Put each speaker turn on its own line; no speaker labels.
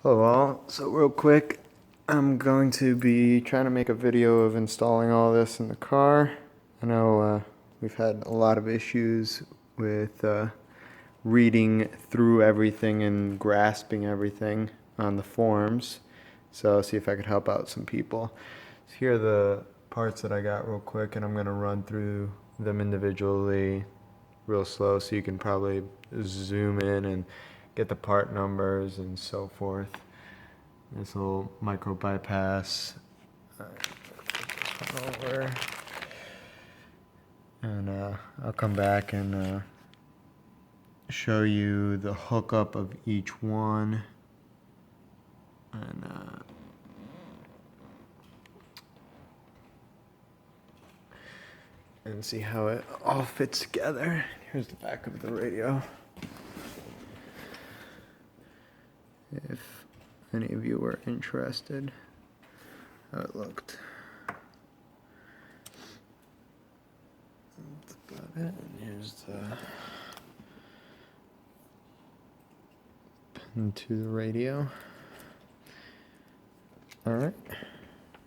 Hello all. So real quick, I'm going to be trying to make a video of installing all this in the car. I know we've had a lot of issues with reading through everything and grasping everything on the forums. So I'll see if I could help out some people. So here are the parts that I got real quick, and I'm going to run through them individually real slow so you can probably zoom in and get the part numbers and so forth. This little micro bypass over, and I'll come back and show you the hookup of each one, and see how it all fits together. Here's the back of the radio, if any of you were interested, how it looked. That's about it. And here's the pin to the radio. All right.